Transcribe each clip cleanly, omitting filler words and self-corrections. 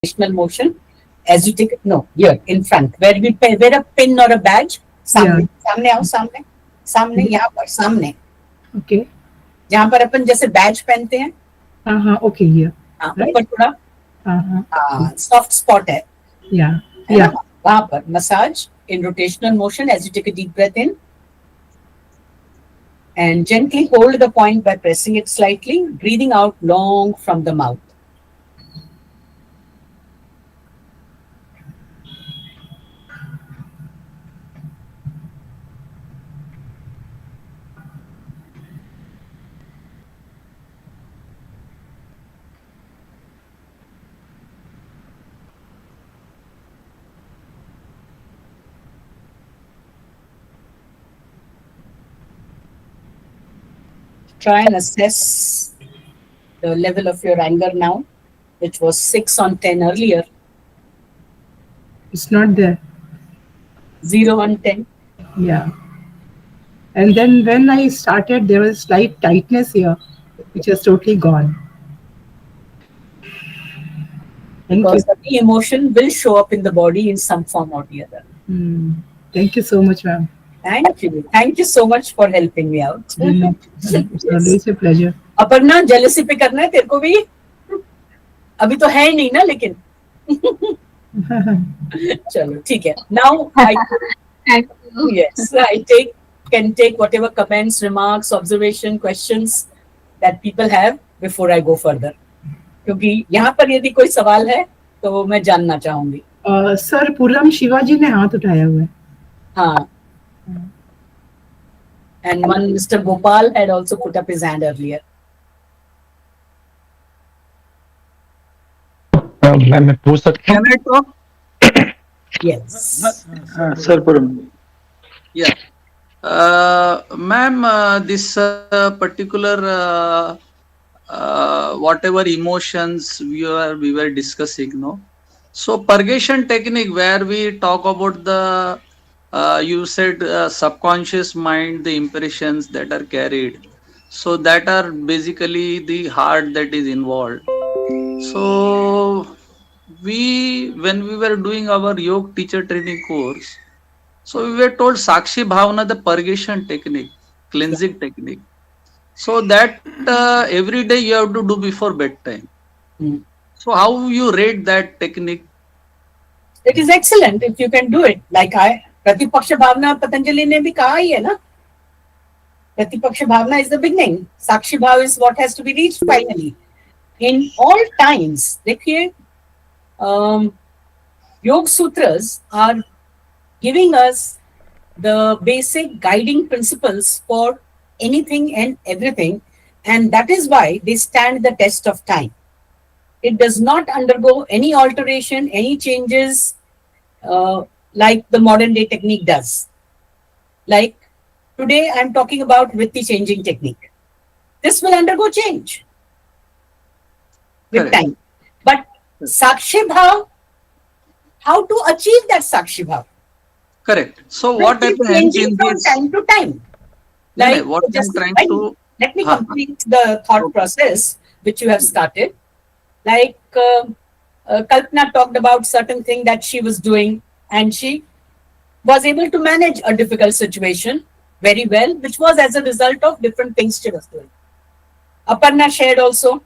rotational motion as you take no here in front where we wear a pin or a badge. Yeah. सामने सामने आओ सामने सामने यहाँ पर सामने Okay. जहाँ पर अपन जैसे बैज पहनते हैं. Okay. Here. हाँ Right. ऊपर थोड़ा Okay. Soft spot Yeah. है ना Yeah. वहां पर massage in rotational motion as you take a deep breath in and gently hold the point by pressing it slightly, breathing out long from the mouth. Try and assess the level of your anger now, which was 6 on 10 earlier, It's not there. 0 on 10. Yeah. And then when I started, there was slight tightness here, which is totally gone. Thank you. Because the emotion will show up in the body in some form or the other. Thank you so much, ma'am. Thank you. Thank you so much for helping me out. It's always a pleasure. Aparna jealousy पे करना है तेरे को भी. अभी तो है ही नहीं ना लेकिन. चलो ठीक है. Now I can take whatever comments, remarks, observation, questions that people have before I go further. क्योंकि यहाँ पर यदि कोई सवाल है तो मैं जानना चाहूंगी. सर पूरम शिवाजी ने हाथ उठाया हुआ है. हाँ. And one Mr. Gopal had also put up his hand earlier. मैं पूछ सकता हूँ? Yes. Sir, Puram. Yeah. Ma'am, this particular whatever emotions we were discussing, no? So purgation technique where we talk about the you said subconscious mind, the impressions that are carried. So that are basically the heart that is involved. So when we were doing our yoga teacher training course, so we were told Sakshi Bhavana, the purgation technique, cleansing technique. So that every day you have to do before bedtime. So how you rate that technique? It is excellent if you can do it. Like Pratipaksha Bhavana Patanjali ने भी कहा ही है ना. Pratipaksha Bhavana is the beginning. Sakshi Bhav is what has to be reached finally. In all times, देखिए, Yoga Sutras are giving us the basic guiding principles for anything and everything, and that is why they stand the test of time. It does not undergo any alteration, any changes like the modern day technique does. Like today, I'm talking about Vritti changing technique. This will undergo change with time. But Sakshi Bhav, how to achieve that Sakshi Bhav? Correct. So what happens in from this? time to time? Like what I'm trying to. Let me complete the thought process which you have started. Like Kalpana talked about certain thing that she was doing, and she was able to manage a difficult situation very well, which was as a result of different things she was doing. Aparna shared also.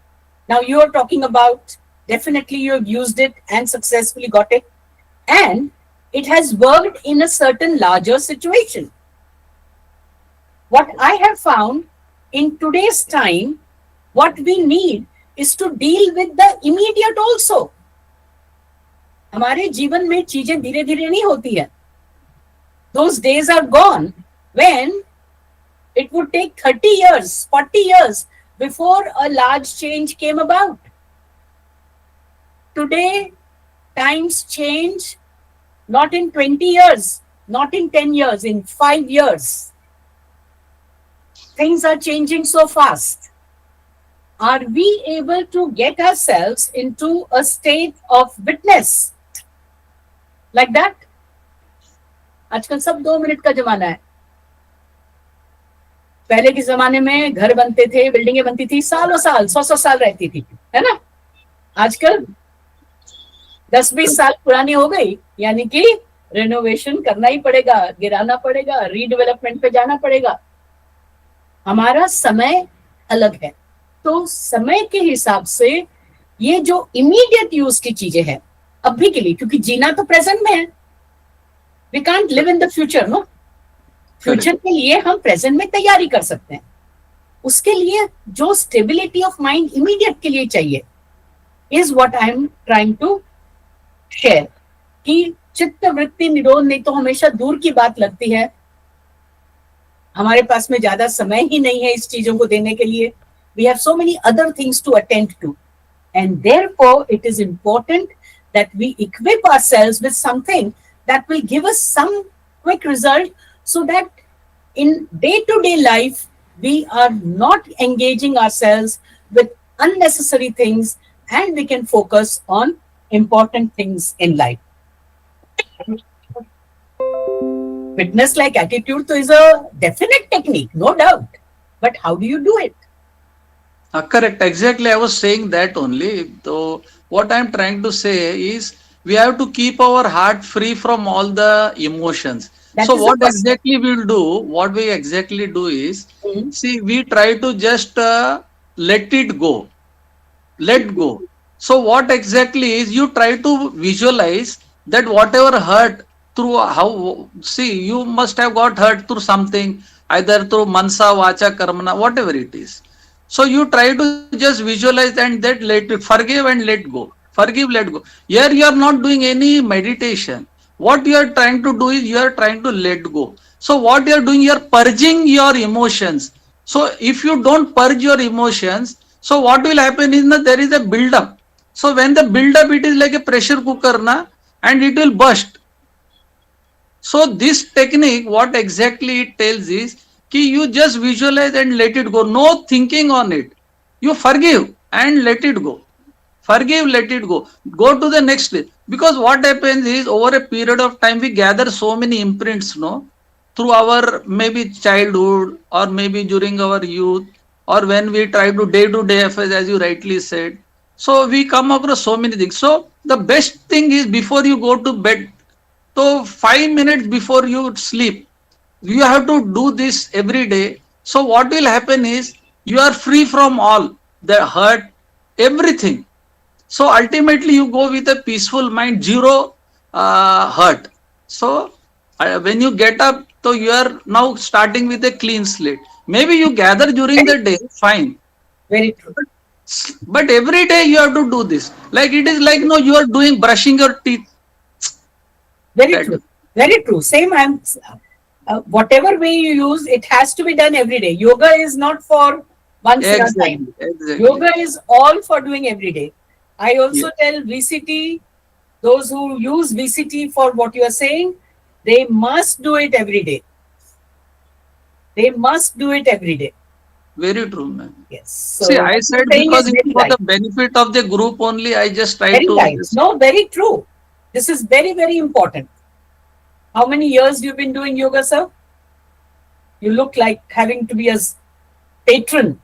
Now you are talking about, definitely you have used it and successfully got it, and it has worked in a certain larger situation. What I have found in today's time, what we need is to deal with the immediate also. हमारे जीवन में चीजें धीरे धीरे नहीं होती है. Those days are gone when it would take 30 years, 40 years before a large change came about. Today, times change not in 20 years, not in 10 years, in 5 years. Things are changing so fast. Are we able to get ourselves into a state of witness like that? आजकल सब 2 minute का जमाना है. पहले के जमाने में घर बनते थे, बिल्डिंगें बनती थी, सालों साल, 100 साल रहती थी, है ना. आजकल 10-20 साल पुरानी हो गई, यानी कि रेनोवेशन करना ही पड़ेगा, गिराना पड़ेगा, रीडेवलपमेंट पे जाना पड़ेगा। हमारा समय अलग है, तो समय के हिसाब से ये जो इमीडिएट यूज की चीजें हैं अभी के लिए, क्योंकि जीना तो प्रेजेंट में है, we can't live in the future, no. Future के लिए हम प्रेजेंट में तैयारी कर सकते हैं, उसके लिए जो स्टेबिलिटी ऑफ माइंड इमीडिएट के लिए चाहिए is what I am trying to share. कि चित्त वृत्ति निरोध नहीं तो हमेशा दूर की बात लगती है, हमारे पास में ज्यादा समय ही नहीं है इस चीजों को देने के लिए। We have so many other things to attend to, and therefore it is important that we equip ourselves with something that will give us some quick result, so that in day-to-day life we are not engaging ourselves with unnecessary things and we can focus on important things in life. Fitness like attitude is a definite technique, no doubt, but how do you do it? Correct. Exactly. I was saying that only. So what I'm trying to say is we have to keep our heart free from all the emotions. That So is the what first step. exactly we'll do, what we exactly do is, see, we try to just let it go. Let go. So what exactly is, you try to visualize that whatever hurt through how, see, you must have got hurt through something, either through mansa, vacha, karmana, whatever it is. So you try to just visualize and that let it, forgive and let go. Forgive, let go. Here you are not doing any meditation. What you are trying to do is you are trying to let go. So what you are doing, you are purging your emotions. So if you don't purge your emotions, so what will happen is that there is a build up. So when the build up, it is like a pressure cooker na, and it will burst. So this technique, what exactly it tells is, कि you just visualize and let it go, no thinking on it. You forgive and let it go. Forgive, let it go. Go to the next stage. Because what happens is, over a period of time, we gather so many imprints, no, through our maybe childhood or maybe during our youth, or when we try to day affairs, as you rightly said. So we come across so many things. So the best thing is, before you go to bed, so 5 minutes before you sleep, you have to do this every day. So what will happen is, you are free from all the hurt, everything. So ultimately you go with a peaceful mind, zero hurt. So when you get up, so you are now starting with a clean slate. Maybe you gather during the day, fine. Very true. But every day you have to do this. Like it is like, no, you are doing brushing your teeth. Very That- true. Very true. Same. Whatever way you use, it has to be done every day. Yoga is not for once in a time. Exactly. Yoga is all for doing every day. I also Yeah. tell VCT, those who use VCT for what you are saying, they must do it every day. They must do it every day. Very true, man. Yes. So See, I said saying because is it is very for right. the benefit of the group only, I just try Very to. right. No, very true. This is very, very important. How many years you've been doing yoga, sir? You look like having to be a patron.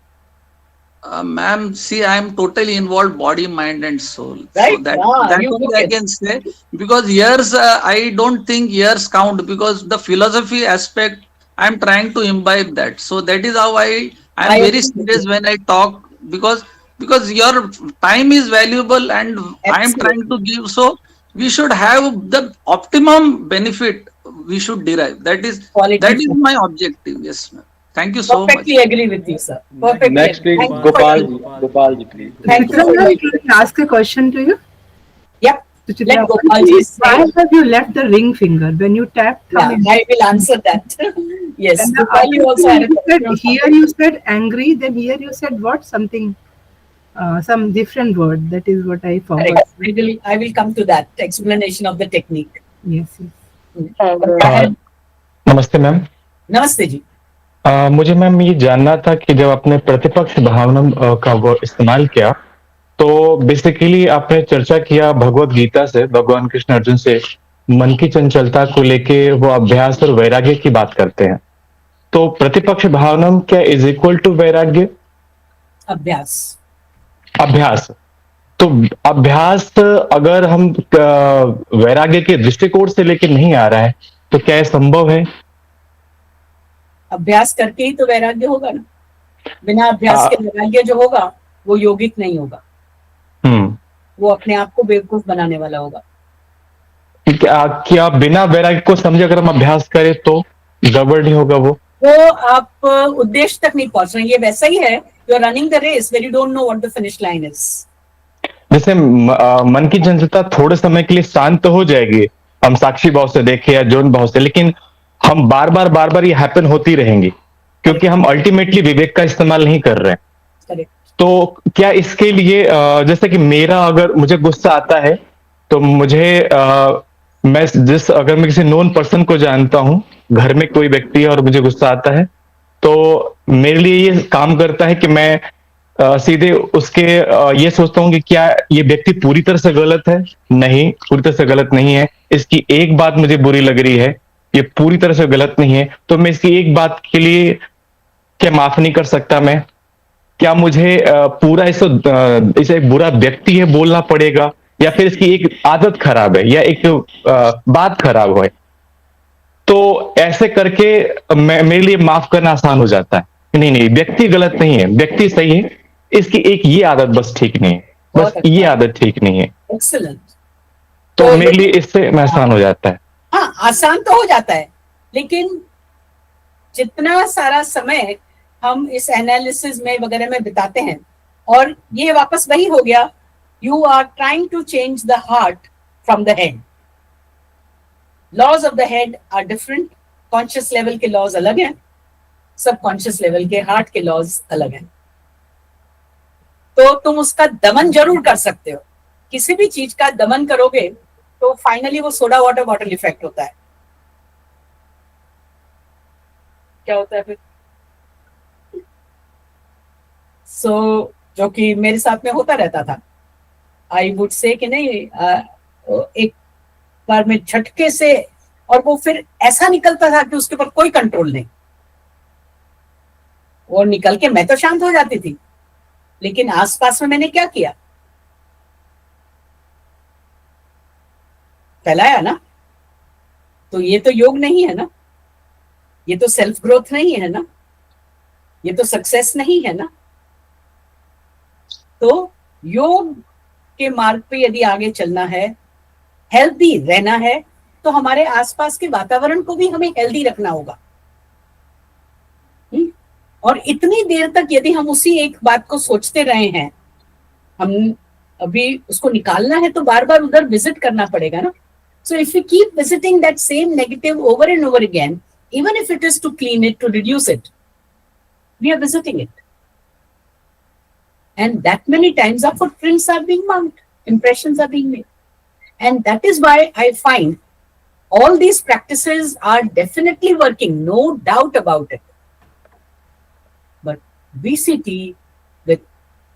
Ma'am, see, I am totally involved, body, mind, and soul. So Right? that You only look I it. can say, because years, I don't think years count, because the philosophy aspect, I am trying to imbibe that. So that is how I am I very agree with serious you. when I talk, because your time is valuable and I am trying to Absolutely. give. So we should have the optimum benefit we should derive. That is Quality food. my objective. Yes, ma'am. Thank you so much. Perfectly agree with you, sir. Perfectly Next agree. is Thank you for Gopal your- ji. Gopal ji, please. Thank you Suchitra for ma'am, your- can I ask a question to you? Yep. Suchitra, Let Gopalji say. why have you left the ring finger when you tap thumb? Yeah, I will answer that. Yes. And the Gopal, you other also thing had a you said, question. here you said angry, then here you said what? Something, some different word. That is what I forgot. Correct. I will come to that explanation of the technique. Yes, yes. नमस्ते ma'am. Namaste ji. मुझे ma'am ये जानना था कि जब आपने प्रतिपक्ष भावना का वो इस्तेमाल किया, तो बेसिकली आपने चर्चा किया भगवत गीता से, भगवान कृष्ण अर्जुन से मन की चंचलता को लेके वो अभ्यास और वैराग्य की बात करते हैं। तो प्रतिपक्ष भावना क्या इज इक्वल टू वैराग्य? Abhyas. अभ्यास। तो अभ्यास अगर हम वैराग्य के दृष्टिकोण से लेके नहीं आ रहा है तो क्या ये संभव है? अभ्यास करके ही तो वैराग्य होगा ना, बिना अभ्यास के वैराग्य जो होगा वो योगिक नहीं होगा, वो अपने आप को बेवकूफ बनाने वाला होगा। क्या बिना वैराग्य को समझे अगर हम अभ्यास करें तो गड़बड़ नहीं होगा? वो आप उद्देश्य तक नहीं पहुंच रहे। ये वैसा ही है, you are running the race where you don't know what the finish line is. जैसे मन की चंचलता थोड़े समय के लिए शांत हो जाएगी, हम साक्षी भाव से देखें या जौन भाव से, लेकिन हम बार बार ये हैपन होती रहेंगी क्योंकि हम अल्टीमेटली विवेक का इस्तेमाल नहीं कर रहे हैं। करेक्ट। तो क्या इसके लिए जैसे कि मेरा अगर मुझे गुस्सा आता है तो मुझे अगर मैं किसी नोन पर्सन को जानता हूं, घर में कोई व्यक्ति है और मुझे गुस्सा आता है, तो मेरे लिए ये काम करता है कि मैं सीधे उसके ये सोचता हूं कि क्या ये व्यक्ति पूरी तरह से गलत है? नहीं, पूरी तरह से गलत नहीं है। इसकी एक बात मुझे बुरी लग रही है, ये पूरी तरह से गलत नहीं है, तो मैं इसकी एक बात के लिए क्या माफ नहीं कर सकता? मैं क्या मुझे पूरा इसे एक बुरा व्यक्ति है बोलना पड़ेगा, या फिर इसकी एक आदत खराब है या एक बात खराब है? तो ऐसे करके मेरे लिए माफ करना आसान हो जाता है। नहीं, व्यक्ति गलत नहीं है, व्यक्ति सही है, इसकी एक ये आदत बस ठीक नहीं है, बस ये आदत ठीक नहीं है। एक्सीलेंट। तो मेरे लिए इससे आसान हो जाता है। हाँ, आसान तो हो जाता है, लेकिन जितना सारा समय हम इस एनालिसिस में वगैरह में बिताते हैं, और ये वापस वही हो गया, you are trying to change the heart from the head. Laws of the head are different, conscious level के लॉज अलग हैं, सबकॉन्शियस लेवल के हार्ट के लॉज अलग हैं। तो तुम उसका दमन जरूर कर सकते हो, किसी भी चीज का दमन करोगे तो फाइनली वो सोडा वाटर बॉटल इफेक्ट होता है। क्या होता है फिर? जो कि मेरे साथ में होता रहता था। आई वुड से कि नहीं, एक बार में झटके से, और वो फिर ऐसा निकलता था कि उसके ऊपर कोई कंट्रोल नहीं, और निकल के मैं तो शांत हो जाती थी, लेकिन आसपास में मैंने क्या किया? फैलाया ना। तो ये तो योग नहीं है ना, ये तो सेल्फ ग्रोथ नहीं है ना, ये तो सक्सेस नहीं है ना। तो योग के मार्ग पे यदि आगे चलना है, हेल्दी रहना है, तो हमारे आसपास के वातावरण को भी हमें हेल्दी रखना होगा। और इतनी देर तक यदि हम उसी एक बात को सोचते रहे हैं, हम अभी उसको निकालना है तो बार बार उधर विजिट करना पड़ेगा ना। So if you keep visiting that same negative over and over again, even if it is to clean it, to reduce it, we are visiting it. And that many times our footprints are being marked, impressions are being made. And that is why I find all these practices are definitely working, no doubt about it. But VCT, with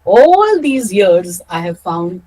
all these years, I have found